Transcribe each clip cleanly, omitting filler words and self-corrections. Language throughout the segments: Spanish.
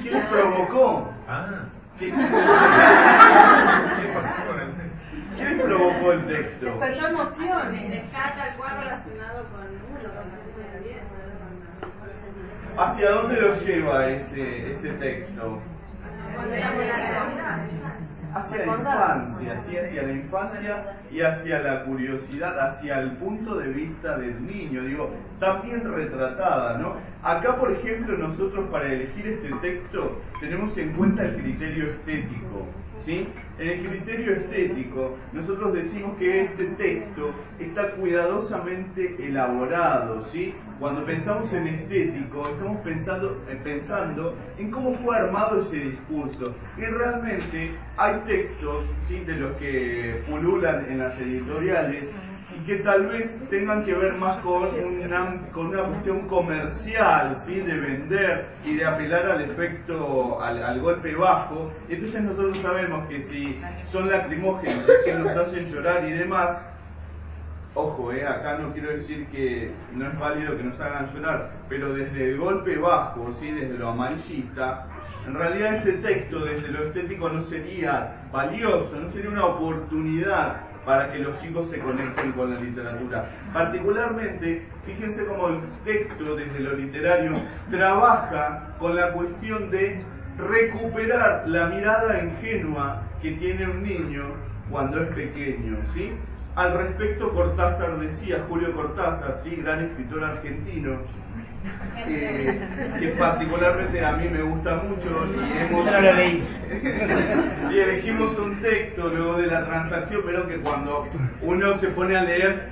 ¿Quién provocó? ¿Quién provocó el texto? Despertó emociones. Rescata el cual relacionado con uno, ¿Hacia dónde lo lleva ese texto? Hacia la infancia, ¿sí? Hacia la infancia y hacia la curiosidad, hacia el punto de vista del niño, digo, también retratada, ¿no? Acá, por ejemplo, nosotros para elegir este texto tenemos en cuenta el criterio estético, ¿sí? En el criterio estético, nosotros decimos que este texto está cuidadosamente elaborado, ¿sí? Cuando pensamos en estético, estamos pensando en cómo fue armado ese discurso. Y realmente hay textos, ¿sí?, de los que pululan en las editoriales y que tal vez tengan que ver más con una cuestión comercial, ¿sí?, de vender y de apelar al efecto, al golpe bajo. Entonces nosotros sabemos que si son lacrimógenos, si nos hacen llorar y demás, ojo, acá no quiero decir que no es válido que nos hagan llorar, pero desde el golpe bajo, ¿sí?, desde lo amarillista, en realidad ese texto desde lo estético no sería valioso, no sería una oportunidad para que los chicos se conecten con la literatura. Particularmente, fíjense cómo el texto desde lo literario trabaja con la cuestión de recuperar la mirada ingenua que tiene un niño cuando es pequeño, ¿sí? Al respecto, Cortázar decía, Julio Cortázar, ¿sí?, gran escritor argentino, que particularmente a mí me gusta mucho Yo no lo leí. y elegimos un texto luego de la transacción, pero que cuando uno se pone a leer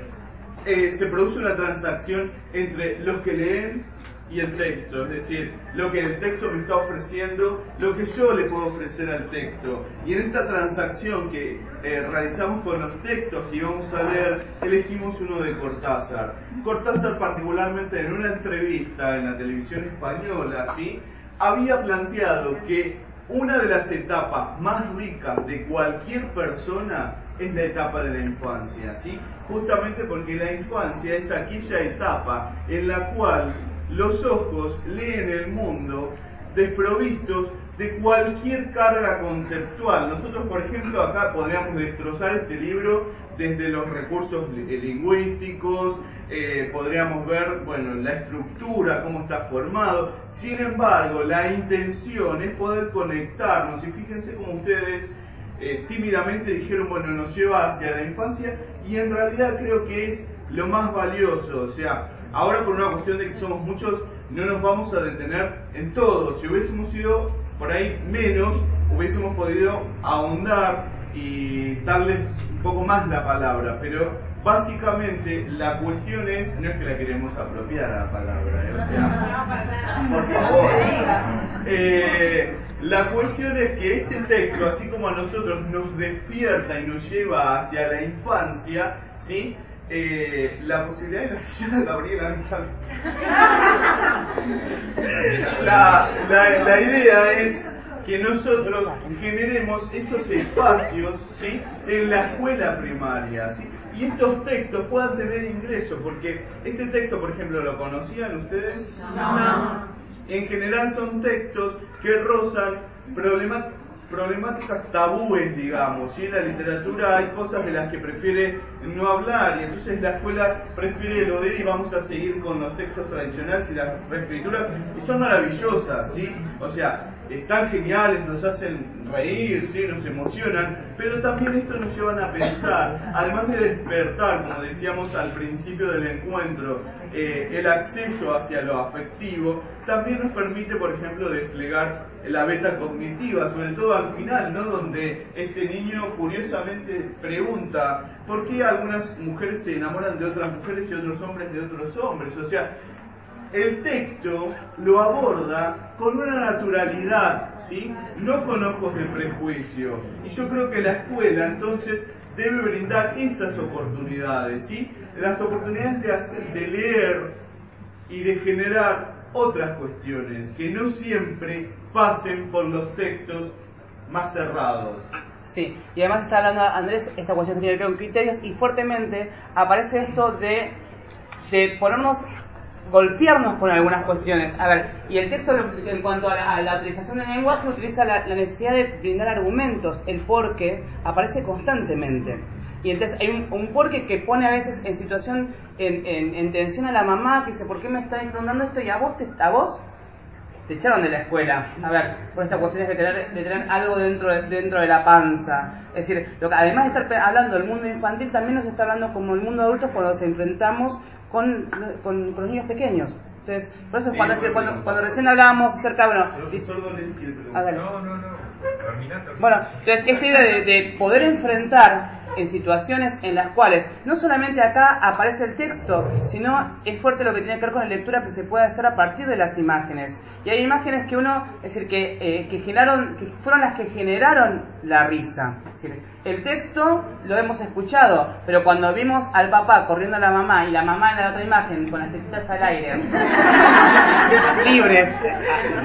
se produce una transacción entre los que leen y el texto, es decir, lo que el texto me está ofreciendo, lo que yo le puedo ofrecer al texto. Y en esta transacción que realizamos con los textos que íbamos a leer, elegimos uno de Cortázar. Cortázar, particularmente en una entrevista en la televisión española, ¿sí?, había planteado que una de las etapas más ricas de cualquier persona es la etapa de la infancia, ¿sí? Justamente porque la infancia es aquella etapa en la cual los ojos leen el mundo desprovistos de cualquier carga conceptual. Nosotros, por ejemplo, acá podríamos destrozar este libro desde los recursos lingüísticos, podríamos ver, bueno, la estructura, cómo está formado. Sin embargo, la intención es poder conectarnos, y fíjense cómo ustedes tímidamente dijeron, bueno, nos lleva hacia la infancia, y en realidad creo que es lo más valioso. O sea, ahora por una cuestión de que somos muchos, no nos vamos a detener en todo. Si hubiésemos sido por ahí menos, hubiésemos podido ahondar y darles un poco más la palabra, pero básicamente la cuestión es, no es que la queremos apropiar a la palabra, o sea, por favor, la cuestión es que este texto, así como a nosotros nos despierta y nos lleva hacia la infancia, ¿sí?, la posibilidad de la señora Gabriela, la idea es que nosotros generemos esos espacios, ¿sí?, en la escuela primaria, ¿sí?, y estos textos puedan tener ingreso, porque este texto, por ejemplo, ¿lo conocían ustedes? No. En general son textos que rozan problemáticas tabúes, digamos, y en la literatura hay cosas de las que prefiere no hablar, y entonces la escuela prefiere lo de, y vamos a seguir con los textos tradicionales y las reescrituras, y son maravillosas, ¿sí? O sea, están geniales, nos hacen reír, ¿sí?, nos emocionan, pero también esto nos llevan a pensar, además de despertar, como decíamos al principio del encuentro, el acceso hacia lo afectivo, también nos permite, por ejemplo, desplegar la beta cognitiva, sobre todo al final, ¿no?, donde este niño curiosamente pregunta ¿por qué algunas mujeres se enamoran de otras mujeres y otros hombres de otros hombres? O sea, el texto lo aborda con una naturalidad, ¿sí?, no con ojos de prejuicio. Y yo creo que la escuela entonces debe brindar esas oportunidades, ¿sí?, las oportunidades de leer y de generar otras cuestiones que no siempre pasen por los textos más cerrados. Sí, y además está hablando Andrés, esta cuestión que tiene que ver con criterios, y fuertemente aparece esto de ponernos golpearnos con algunas cuestiones. A ver, y el texto en cuanto a la utilización del lenguaje utiliza la necesidad de brindar argumentos. El porqué aparece constantemente. Y entonces hay un porqué que pone a veces en situación, en tensión a la mamá, que dice, ¿por qué me están preguntando esto? Y a vos te echaron de la escuela, a ver, por esta cuestión de tener algo dentro de la panza. Es decir, además de estar hablando del mundo infantil, también nos está hablando como el mundo adulto cuando nos enfrentamos con los niños pequeños. Entonces, por eso cuando recién hablábamos acerca, bueno... Bueno, entonces esta idea de poder enfrentar en situaciones en las cuales no solamente acá aparece el texto, sino es fuerte lo que tiene que ver con la lectura que se puede hacer a partir de las imágenes. Y hay imágenes que es decir, que fueron las que generaron la risa. Es decir, el texto lo hemos escuchado, pero cuando vimos al papá corriendo a la mamá y la mamá en la otra imagen con las tetitas al aire, libres,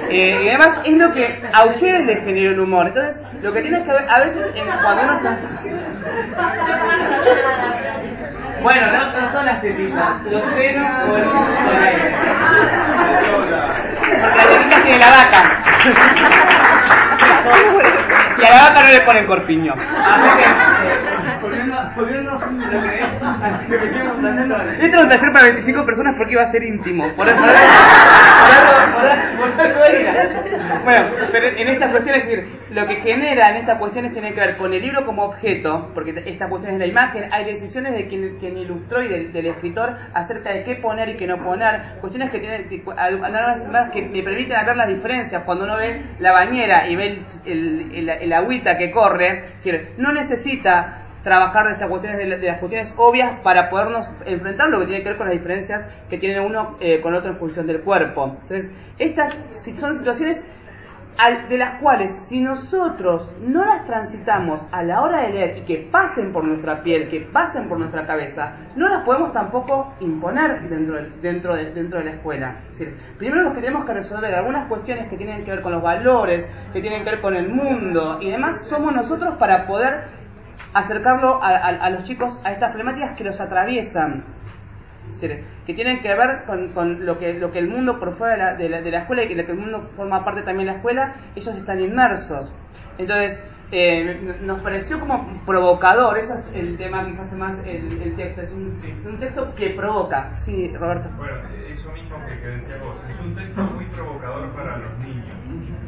y además es lo que a ustedes les generó el humor. Entonces, lo que tienes que ver, a veces cuando uno está... Bueno, no son las tetitas, los senos o el aire. Porque las tetitas tiene la vaca. Y a la vaca no le ponen corpiño. Así que, volviendo a lo que es, esto es un taller para 25 personas porque iba a ser íntimo. Por algo era. Bueno, pero en estas cuestiones, es decir, lo que genera en estas cuestiones tiene que ver con el libro como objeto, porque esta cuestión es la imagen, hay decisiones de quien ilustró y del escritor acerca de qué poner y qué no poner, cuestiones que tienen algunas que me permiten ver las diferencias. Cuando uno ve la bañera y ve el agüita que corre, es decir, no necesita trabajar de estas cuestiones, de las cuestiones obvias para podernos enfrentar lo que tiene que ver con las diferencias que tiene uno con otro en función del cuerpo. Entonces, estas son situaciones de las cuales, si nosotros no las transitamos a la hora de leer y que pasen por nuestra piel, que pasen por nuestra cabeza, no las podemos tampoco imponer dentro de la escuela. Es decir, primero nos tenemos que resolver algunas cuestiones que tienen que ver con los valores, que tienen que ver con el mundo y demás, somos nosotros para poder acercarlo a los chicos a estas problemáticas que los atraviesan, es decir, que tienen que ver con lo que el mundo por fuera de la escuela y que el mundo forma parte también de la escuela, ellos están inmersos. Entonces, nos pareció como provocador, eso es el tema que quizás hace más el texto, es un texto que provoca. Sí, Roberto. Bueno, eso mismo que decías vos, es un texto muy provocador para los niños.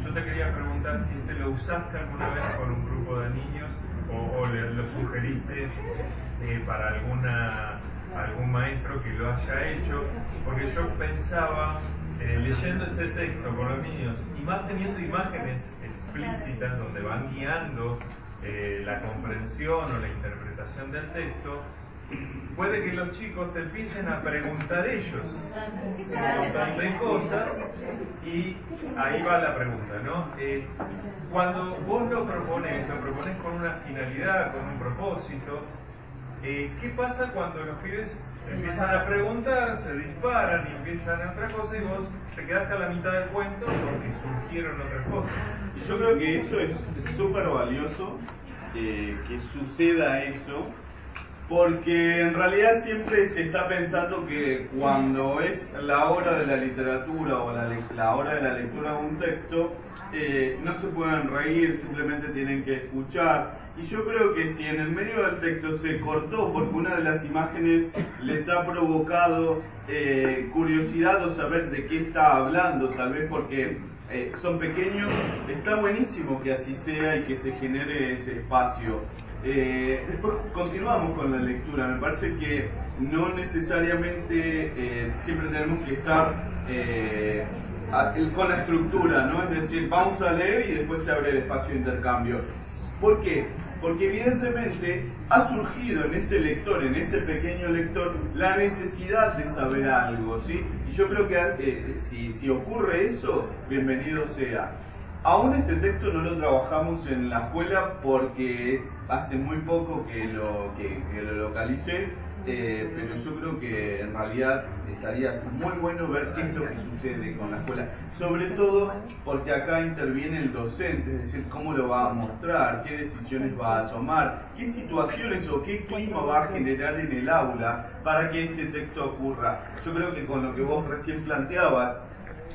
Yo te quería preguntar si te lo usaste alguna vez con un grupo de niños o lo sugeriste para algún maestro que lo haya hecho, porque yo pensaba, leyendo ese texto con los niños, y más teniendo imágenes explícitas donde van guiando la comprensión o la interpretación del texto, puede que los chicos te empiecen a preguntar ellos un montón de cosas, y ahí va la pregunta, ¿no? Cuando vos lo propones con una finalidad, con un propósito, ¿qué pasa cuando los pibes empiezan a preguntar, se disparan y empiezan a otra cosa y vos te quedaste a la mitad del cuento porque surgieron otras cosas? Y yo creo que eso es súper valioso, que suceda eso, porque en realidad siempre se está pensando que cuando es la hora de la literatura o la hora de la lectura de un texto, no se pueden reír, simplemente tienen que escuchar. Y yo creo que si en el medio del texto se cortó porque una de las imágenes les ha provocado curiosidad o saber de qué está hablando, tal vez porque son pequeños, está buenísimo que así sea y que se genere ese espacio. Después continuamos con la lectura. Me parece que no necesariamente siempre tenemos que estar con la estructura, ¿no? Es decir, vamos a leer y después se abre el espacio de intercambio. ¿Por qué? Porque evidentemente ha surgido en ese lector, en ese pequeño lector, la necesidad de saber algo, ¿sí? Y yo creo que si ocurre eso, bienvenido sea. Aún este texto no lo trabajamos en la escuela porque hace muy poco que lo localicé, pero yo creo que en realidad estaría muy bueno ver qué es lo que sucede con la escuela, sobre todo porque acá interviene el docente, es decir, cómo lo va a mostrar, qué decisiones va a tomar, qué situaciones o qué clima va a generar en el aula para que este texto ocurra. Yo creo que con lo que vos recién planteabas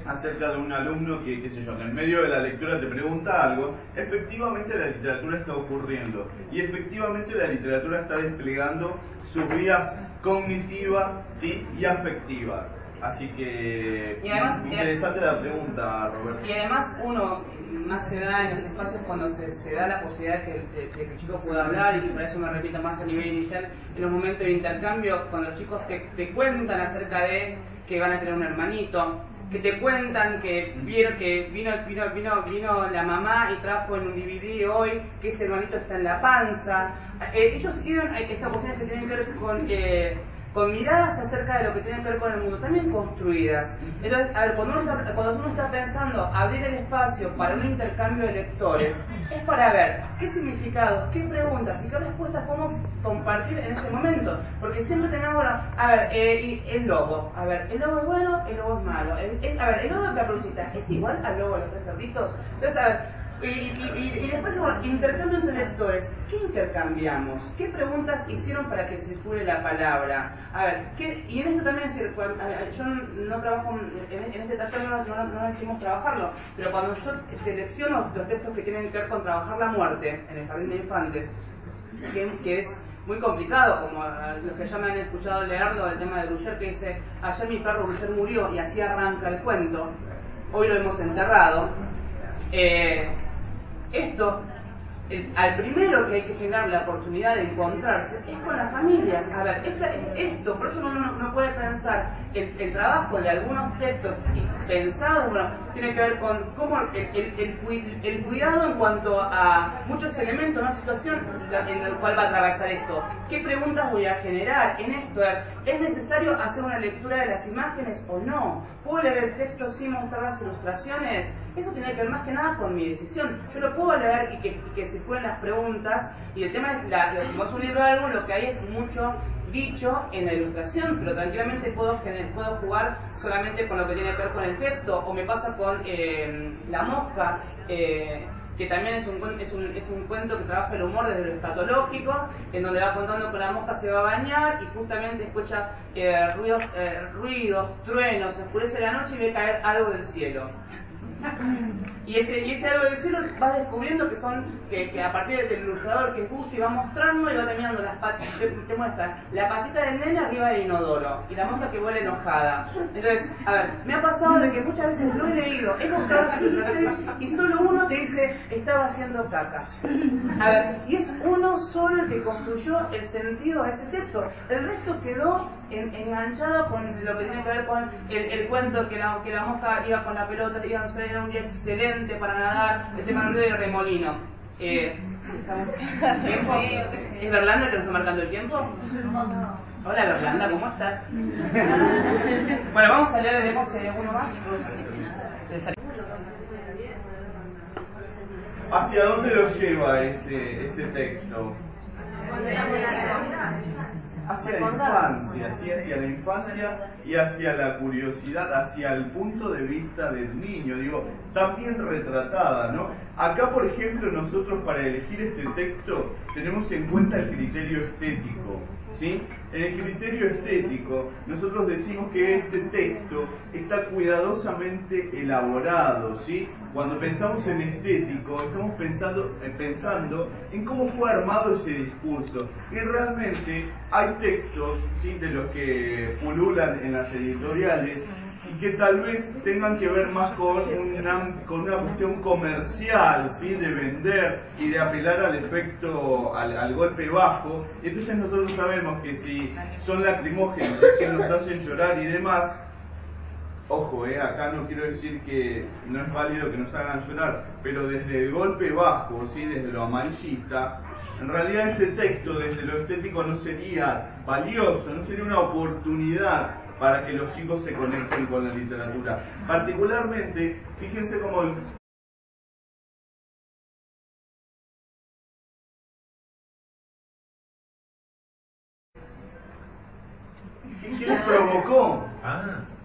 acerca de un alumno que, qué sé yo, en medio de la lectura te pregunta algo, efectivamente la literatura está ocurriendo y efectivamente la literatura está desplegando sus vías cognitivas, ¿sí?, y afectivas. Así que y además, interesante la pregunta, Roberto. Y además uno más se da en los espacios cuando se da la posibilidad de que el chico pueda hablar, y que por eso me repito más a nivel inicial, en los momentos de intercambio, cuando los chicos te cuentan acerca de que van a tener un hermanito, que te cuentan que vieron que vino la mamá y trajo en un DVD hoy que ese hermanito está en la panza. Ellos tienen estas cuestiones que tienen que ver con miradas acerca de lo que tiene que ver con el mundo, también construidas. Entonces, a ver, cuando uno está pensando abrir el espacio para un intercambio de lectores, es para ver qué significados, qué preguntas y qué respuestas podemos compartir en este momento. Porque siempre tenemos, a ver, el lobo. A ver, el lobo es bueno, el lobo es malo. A ver, el lobo de Caperucita es igual al lobo de los tres cerditos. Entonces, a ver, y después, bueno, intercambio entre lectores. ¿Qué intercambiamos? ¿Qué preguntas hicieron para que circule la palabra? A ver, y en esto también, es decir, yo no trabajo, en este taller no decimos trabajarlo, pero cuando yo selecciono los textos que tienen que ver con trabajar la muerte en el jardín de infantes, que es muy complicado, como los que ya me han escuchado leerlo, el tema de Bruyère, que dice, ayer mi perro Bruyère murió, y así arranca el cuento, hoy lo hemos enterrado. Esto, al primero que hay que generar la oportunidad de encontrarse es con las familias. A ver, esto, por eso uno puede pensar el trabajo de algunos textos pensados, bueno, tiene que ver con cómo el cuidado en cuanto a muchos elementos, una situación en la cual va a atravesar esto. ¿Qué preguntas voy a generar en esto? ¿Es necesario hacer una lectura de las imágenes o no? ¿Puedo leer el texto sin mostrar las ilustraciones? Eso tiene que ver más que nada con mi decisión. Yo lo puedo leer y que circulen las preguntas, y el tema es, si vos un libro de algo, lo que hay es mucho dicho en la ilustración, pero tranquilamente puedo jugar solamente con lo que tiene que ver con el texto, o me pasa con La Mosca, que también es un cuento que trabaja el humor desde lo escatológico, en donde va contando que la mosca se va a bañar y justamente escucha ruidos, truenos, se oscurece la noche y ve caer algo del cielo. Y ese algo del cielo vas descubriendo que a partir del ilustrador que gusta y va mostrando y va terminando las patitas, te muestra la patita del nene arriba del inodoro y la mosca que vuela enojada. Entonces, a ver, me ha pasado de que muchas veces lo he leído, he mostrado las ilustraciones y solo uno te dice, estaba haciendo caca. A ver, y es uno solo el que construyó el sentido a ese texto. El resto quedó enganchado con lo que tiene que ver con el cuento que la mosca iba con la pelota, era un día excelente para nadar, el tema del ruido y el remolino. ¿Estamos en tiempo? ¿Es Berlanda que nos está marcando el tiempo? Hola Berlanda, ¿cómo estás? Bueno, vamos a leer, leemos uno más. ¿Hacia dónde lo lleva ese texto? Hacia la infancia, sí, hacia la infancia y hacia la curiosidad, hacia el punto de vista del niño, digo, también retratada, ¿no? Acá, por ejemplo, nosotros para elegir este texto tenemos en cuenta el criterio estético, ¿sí? En el criterio estético, nosotros decimos que este texto está cuidadosamente elaborado, ¿sí? Cuando pensamos en estético, estamos pensando en cómo fue armado ese discurso. Y realmente hay textos, ¿sí?, de los que pululan en las editoriales y que tal vez tengan que ver más con una cuestión comercial, ¿sí?, de vender y de apelar al efecto, al golpe bajo. Entonces nosotros sabemos que si son lacrimógenos, si nos hacen llorar y demás, ojo, acá no quiero decir que no es válido que nos hagan llorar, pero desde el golpe bajo, ¿sí?, desde lo amarillista, en realidad ese texto desde lo estético no sería valioso, no sería una oportunidad para que los chicos se conecten con la literatura. Particularmente, fíjense cómo ¿Qué les provocó?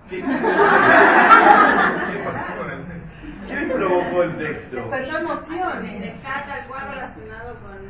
¿Qué ¿Qué pasó con el texto? les provocó el texto? Despertó emociones. Rescata el cual relacionado con